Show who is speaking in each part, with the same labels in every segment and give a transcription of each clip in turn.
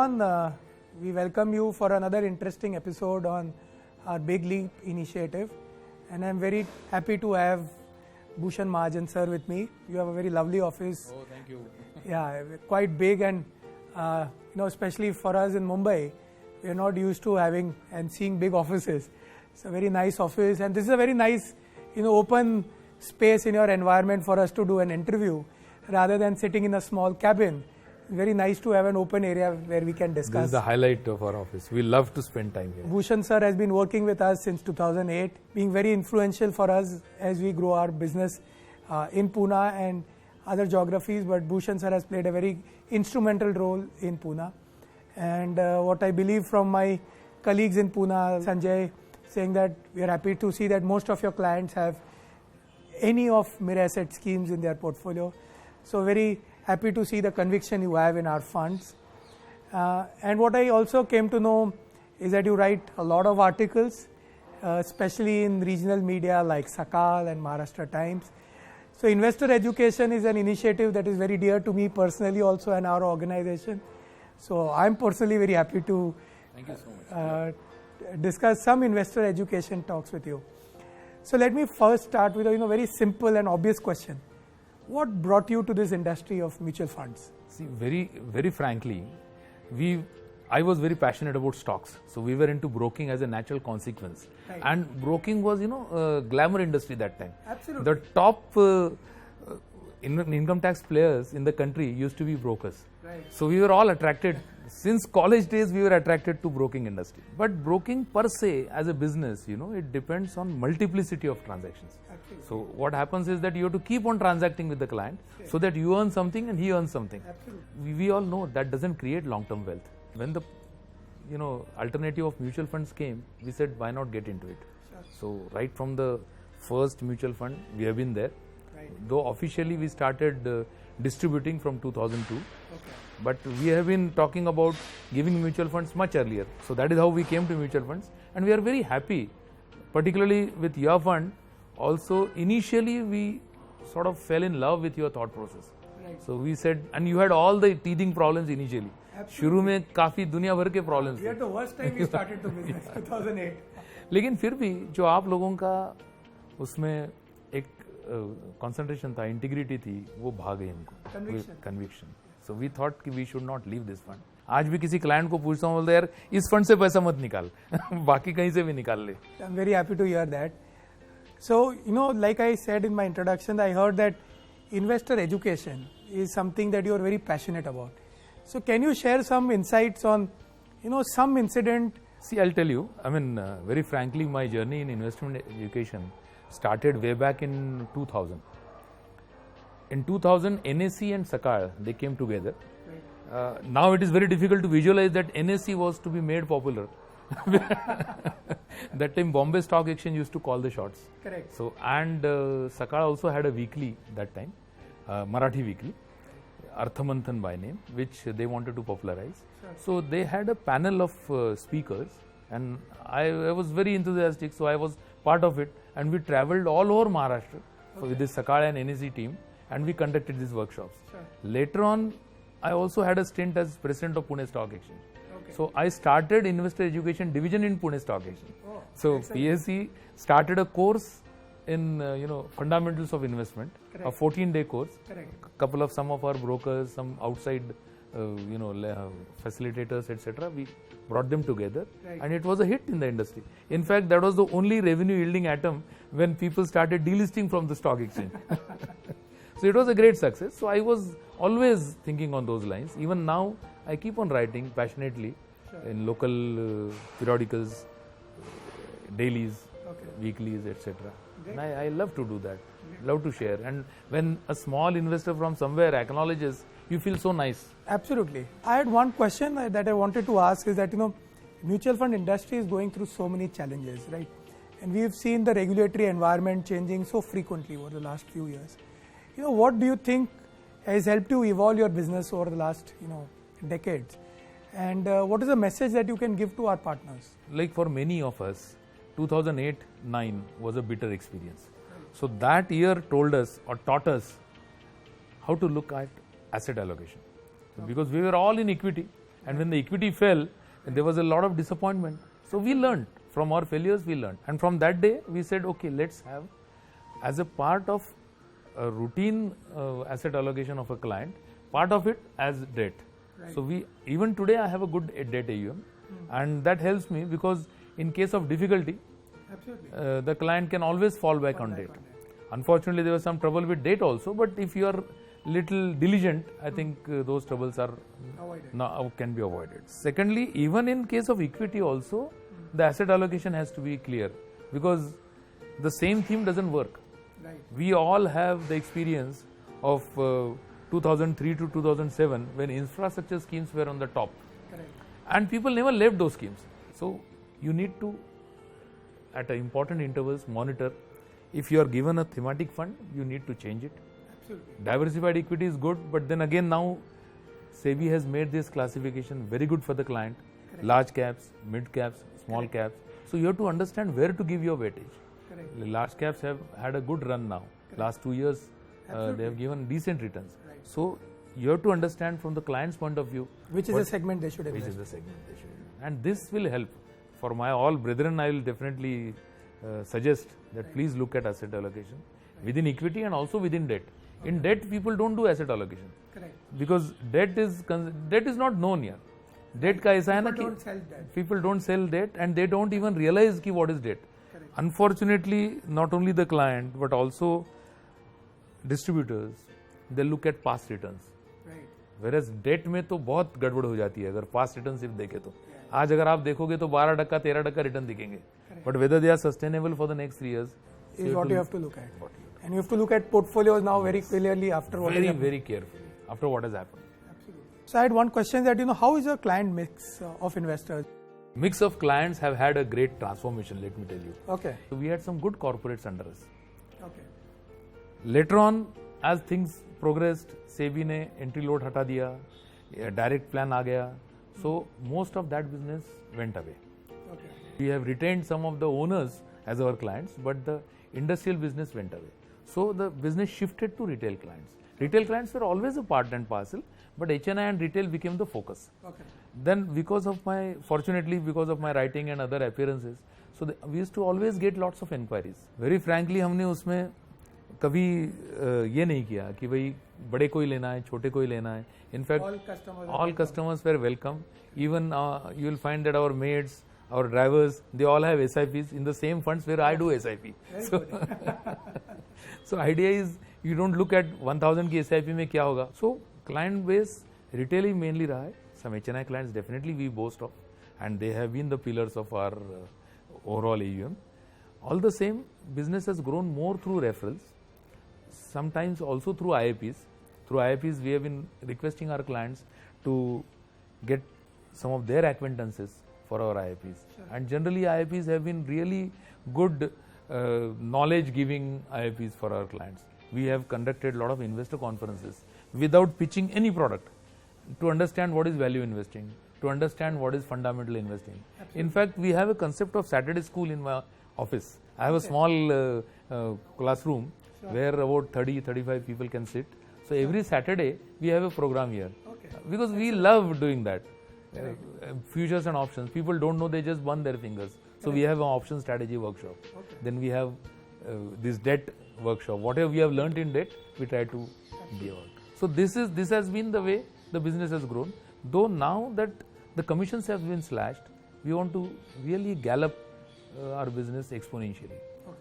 Speaker 1: everyone. We welcome you for another interesting episode on our Big Leap initiative. And I'm very happy to have Bhushan Mahajan sir with me. You have a very lovely office.
Speaker 2: Oh, thank you.
Speaker 1: Yeah, quite big, and especially for us in Mumbai, we are not used to having and seeing big offices. It's a very nice office, and this is a very nice, open space in your environment for us to do an interview rather than sitting in a small cabin. Very nice to have an open area where we can discuss.
Speaker 2: This is the highlight of our office. We love to spend time here.
Speaker 1: Bhushan sir has been working with us since 2008, being very influential for us as we grow our business in Pune and other geographies. But Bhushan sir has played a very instrumental role in Pune. And what I believe from my colleagues in Pune, Sanjay, saying that we are happy to see that most of your clients have any of Mirae asset schemes in their portfolio. So very happy to see the conviction you have in our funds. And what I also came to know is that you write a lot of articles, especially in regional media like Sakal and Maharashtra Times. So investor education is an initiative that is very dear to me personally also and our organization. So I'm personally very happy to
Speaker 2: Thank you so much.
Speaker 1: Discuss some investor education talks with you. So let me first start with a very simple and obvious question. What brought you to this industry of mutual funds?
Speaker 2: See, very frankly, I was very passionate about stocks. So we were into broking as a natural consequence.
Speaker 1: Right.
Speaker 2: And broking was, a glamour industry that time.
Speaker 1: Absolutely.
Speaker 2: The top income tax players in the country used to be brokers.
Speaker 1: Right.
Speaker 2: So we were all attracted. Since college days, we were attracted to broking industry. But broking per se as a business, it depends on multiplicity of transactions.
Speaker 1: Absolutely.
Speaker 2: So what happens is that you have to keep on transacting with the client so that you earn something and he earns something.
Speaker 1: Absolutely.
Speaker 2: We all know that doesn't create long-term wealth. When the alternative of mutual funds came, we said why not get into it.
Speaker 1: Sure.
Speaker 2: So right from the first mutual fund, we have been there.
Speaker 1: Right.
Speaker 2: Though officially we started distributing from 2002.
Speaker 1: Okay.
Speaker 2: But we have been talking about giving mutual funds much earlier. So that is how we came to mutual funds. And we are very happy, particularly with your fund. Also, initially we sort of fell in love with your thought process.
Speaker 1: Right.
Speaker 2: So we said, and you had all the teething problems initially.
Speaker 1: Absolutely.
Speaker 2: शुरू में काफी दुनिया भर के problems
Speaker 1: We
Speaker 2: थे.
Speaker 1: had the worst time we started the business, 2008.
Speaker 2: लेकिन फिर भी जो आप लोगों का उसमें एक concentration था, integrity थी, वो भाग गई हमको. Conviction. So we thought कि we should not leave this fund. आज भी किसी client को पूछता हूँ, बोलते यार इस fund से पैसा मत निकाल, बाकी कहीं से भी निकाल ले.
Speaker 1: I'm very happy to hear that. So, like I said in my introduction, I heard that investor education is something that you are very passionate about. So can you share some insights on, some incident?
Speaker 2: See, I'll tell you, very frankly, my journey in investment education started way back in 2000. In 2000, NSE and Sakal, they came together.
Speaker 1: Right.
Speaker 2: Now it is very difficult to visualize that NSE was to be made popular. That time Bombay Stock Exchange used to call the shots.
Speaker 1: Correct.
Speaker 2: So, and Sakal also had a weekly that time, Marathi weekly, Arthbodh by name, which they wanted to popularize.
Speaker 1: Sure.
Speaker 2: So they had a panel of speakers, and I was very enthusiastic, so I was part of it, and we traveled all over Maharashtra with this Sakal and NSE team, and we conducted these workshops.
Speaker 1: Sure.
Speaker 2: Later on, I also had a stint as president of Pune Stock Exchange.
Speaker 1: Okay.
Speaker 2: So I started investor education division in Pune Stock Exchange.
Speaker 1: Oh,
Speaker 2: so
Speaker 1: excellent.
Speaker 2: PSC started a course in fundamentals of investment,
Speaker 1: Correct.
Speaker 2: a 14-day course.
Speaker 1: Correct.
Speaker 2: Some of our brokers, some outside facilitators, etc. We brought them together,
Speaker 1: Right.
Speaker 2: and it was a hit in the industry. In fact, that was the only revenue yielding atom when people started delisting from the stock exchange. So it was a great success. So I was always thinking on those lines. Even now, I keep on writing passionately.
Speaker 1: Sure.
Speaker 2: In local periodicals, dailies,
Speaker 1: Okay.
Speaker 2: weeklies, etc.
Speaker 1: Great.
Speaker 2: And I love to do that. Love to share. And when a small investor from somewhere acknowledges, you feel so nice.
Speaker 1: Absolutely. I had one question that I wanted to ask is that, mutual fund industry is going through so many challenges, right? And we've seen the regulatory environment changing so frequently over the last few years. What do you think has helped you evolve your business over the last, decades? And what is the message that you can give to our partners?
Speaker 2: Like for many of us, 2008-9 was a bitter experience. So that year told us or taught us how to look at asset allocation. So because we were all in equity, And when the equity fell, there was a lot of disappointment. So we learned. From our failures, we learned. And from that day, we said, okay, let's have, as a part of a routine asset allocation of a client, part of it as debt. Right. So even today, I have a good debt AUM. And that helps me because in case of difficulty, the client can always fall back on debt. Unfortunately, there was some trouble with debt also, but if you are little diligent, I think those troubles are can be avoided. Secondly, even in case of equity also, the asset allocation has to be clear because the same theme doesn't work. Right. We all have the experience of 2003 to 2007 when infrastructure schemes were on the top. Correct. And people never left those schemes. So you need to, at important intervals, monitor. If you are given a thematic fund, you need to change it. Absolutely. Diversified equity is good, but then again now SEBI has made this classification very good for the client. Correct. Large caps, mid caps, small Correct. Caps. So you have to understand where to give your weightage. Correct. Large caps have had a good run now. Correct. Last 2 years, they have given decent returns. Right. So you have to understand from the client's point of view. Which is the segment they should invest. Which is the segment they should invest. And this will help. For my all brethren, I will definitely suggest that right. Please look at asset allocation right. Within equity and also within debt. Okay. In debt, people don't do asset allocation. Correct. Because debt is not known here. Debt का ऐसा है ना कि people don't sell debt and they don't even realize कि what is debt. Correct. Unfortunately, not only the client but also distributors, they look at past returns. Right. Whereas debt में तो बहुत गड़बड़ हो जाती है अगर past returns सिर्फ देखे तो. आज अगर आप देखोगे तो 12% 13% रिटर्न दिखेंगे. But whether they are sustainable for the next 3 years
Speaker 1: is what you have to look at. And you have to look at portfolios now very clearly after what has happened.
Speaker 2: Very carefully after what has happened.
Speaker 1: So I had one question that, how is your client mix of investors?
Speaker 2: Mix of clients have had a great transformation, let me tell you.
Speaker 1: Okay.
Speaker 2: So we had some good corporates under us.
Speaker 1: Okay.
Speaker 2: Later on, as things progressed, SEBI ने entry load हटा दिया, direct plan आ गया. So most of that business went away. Okay. We have retained some of the owners as our clients, but the industrial business went away. So the business shifted to retail clients. Retail clients were always a part and parcel, but HNI and retail became the focus. Okay. Then fortunately because of my writing and other appearances, so we used to always get lots of inquiries. Very frankly, हमने उसमें कभी ये नहीं किया कि भाई बड़े को ही लेना है, छोटे को ही लेना है. In fact, all customers were welcome. Even you will find that our maids, our drivers, they all have SIPs in the same funds where I do SIP. So idea is you don't look at 1000 की SIP में क्या होगा. So client base retail ही mainly रहा है. Some HNI clients definitely we boast of, and they have been the pillars of our overall AUM. All the same, business has grown more through referrals, sometimes also through IIPs. Through IIPs, we have been requesting our clients to get some of their acquaintances for our IIPs. Sure. And generally, IIPs have been really good knowledge-giving IIPs for our clients. We have conducted a lot of investor conferences without pitching any product to understand what is value investing, to understand what is fundamental investing. Absolutely. In fact, we have a concept of Saturday school in my office. I have a small classroom where about 30-35 people can sit. So every Saturday we have a program here because we love doing that. Futures and options. People don't know, they just burn their fingers. So we have an option strategy workshop. Then we have this debt workshop. Whatever we have learnt in debt, we try to give out. So this has been the way the business has grown. Though now that the commissions have been slashed, we want to really gallop our business exponentially.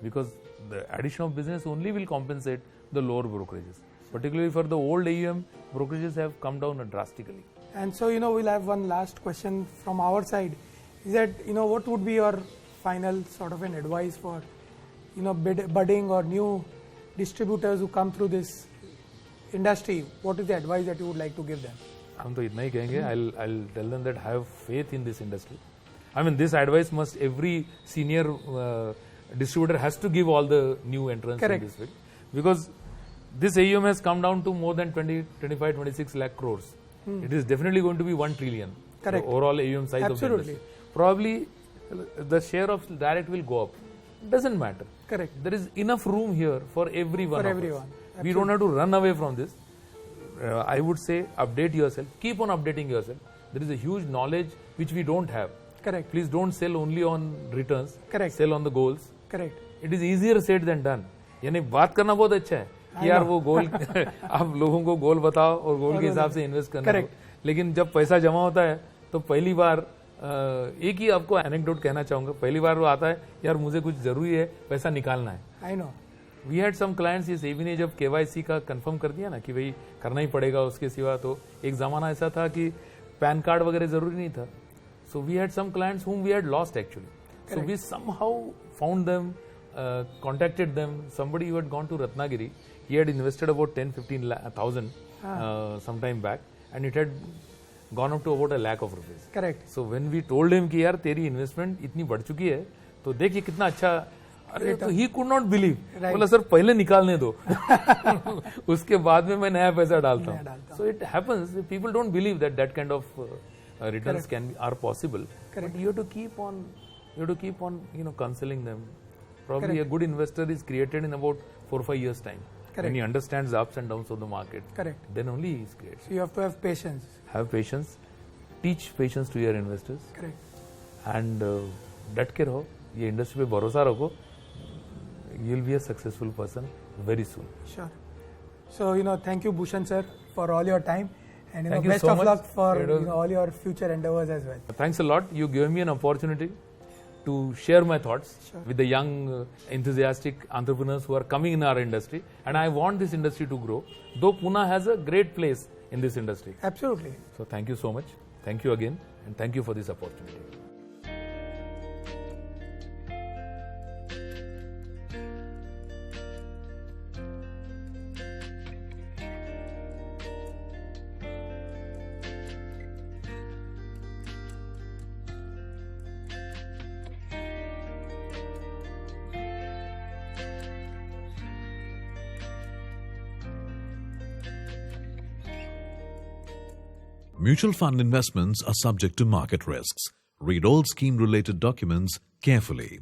Speaker 2: Because the addition of business only will compensate the lower brokerages. Particularly for the old AUM, brokerages have come down drastically.
Speaker 1: And so, we'll have one last question from our side. Is that, what would be your final sort of an advice for, budding or new distributors who come through this industry? What is the advice that you would like to give them?
Speaker 2: हम तो इतना ही कहेंगे. I'll tell them that have faith in this industry. I mean, this advice every senior distributor has to give all the new entrants in this field. Because this AUM has come down to more than 25-26 lakh crores. It is definitely going to be 1 trillion.
Speaker 1: Correct.
Speaker 2: The overall AUM size of the industry. Probably the share of direct will go up. Doesn't matter.
Speaker 1: Correct.
Speaker 2: There is enough room here for everyone.
Speaker 1: For everyone.
Speaker 2: We don't have to run away from this. I would say update yourself. Keep on updating yourself. there is a huge knowledge which we don't have.
Speaker 1: Correct.
Speaker 2: Please don't sell only on returns.
Speaker 1: Correct.
Speaker 2: Sell on the goals.
Speaker 1: Correct.
Speaker 2: It is easier said than done. यानी बात करना बहुत अच्छा है कि यार वो गोल आप लोगों को गोल बताओ और गोल के हिसाब से इन्वेस्ट करना हो, लेकिन जब पैसा जमा होता है तो पहली बार एक ही आपको एनेक्डोट कहना चाहूंगा, पहली बार वो आता है यार मुझे कुछ जरूरी है, पैसा निकालना है.
Speaker 1: I know
Speaker 2: we had some clients ये सेवी ने जब केवाईसी का कंफर्म कर दिया ना कि भाई करना ही पड़ेगा उसके सिवा, तो एक जमाना ऐसा था कि पैन कार्ड वगैरह जरूरी नहीं था. So we had some clients whom we had lost actually. So we somehow found them, contacted them. Somebody who had gone to Ratnagiri, he had invested about 10-15,000 some time back, and it had gone up to about ₹1 lakh.
Speaker 1: Correct.
Speaker 2: So when we told him कि यार तेरी investment इतनी बढ़ चुकी है तो देख ये कितना अच्छा, अरे तो he could not believe. बोला सर पहले निकालने दो उसके बाद में मैं नया पैसा डालता हूँ. So it happens, people don't believe that that kind of returns are possible. Correct. But you have to keep on counseling them. Probably a good investor is created in about 4 or 5 years time. Correct. When he understands the ups and downs of the market. Correct. Then only he is created.
Speaker 1: So you have to have patience.
Speaker 2: Have patience. Teach patience to your investors.
Speaker 1: Correct.
Speaker 2: And डट के रहो, ये industry पे भरोसा रखो. You will be a successful person very soon.
Speaker 1: Sure. So thank you Bhushan sir for all your time, and
Speaker 2: Thank you
Speaker 1: best
Speaker 2: so
Speaker 1: of
Speaker 2: much.
Speaker 1: luck for all your future endeavors as well.
Speaker 2: Thanks a lot. You gave me an opportunity to share my thoughts with the young enthusiastic entrepreneurs who are coming in our industry, and I want this industry to grow, though Pune has a great place in this industry.
Speaker 1: Absolutely.
Speaker 2: So thank you so much. Thank you again, and thank you for this opportunity.
Speaker 3: Mutual fund investments are subject to market risks. Read all scheme-related documents carefully.